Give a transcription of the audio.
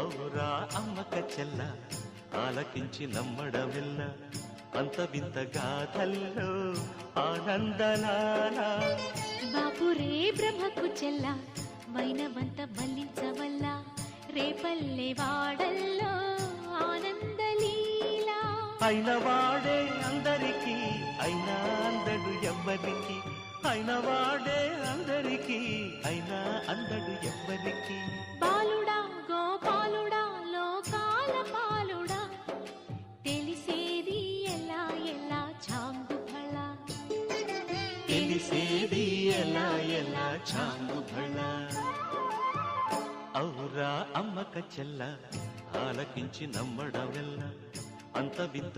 ఔరా అమ్మక చెల్ల ఆలకించి నమ్మడమెల్ల అంత వింత గాథల్లో ఆనందలాల బాపురే బ్రహ్మకు చెల్ల వైనవంత మల్లించవల్ల రేపల్లె వాడల్లో ఆనందలీల అయిన వాడే అందరికీ అయినా అందడు ఎవ్వరికి అయిన వాడే అందరికీ అయినా అందడు ఎవ్వరికి బాలుడా గోపాలుడా లోకాల పాలుడా తెలిసేది ఎలా ఎలా చాంగుఫళ తెలిసేది ఎలా ఎలా చాంగుఫళ ఔరా అమ్మక చెల్ల ఆలకించి నమ్మడమెల్ల అంత వింత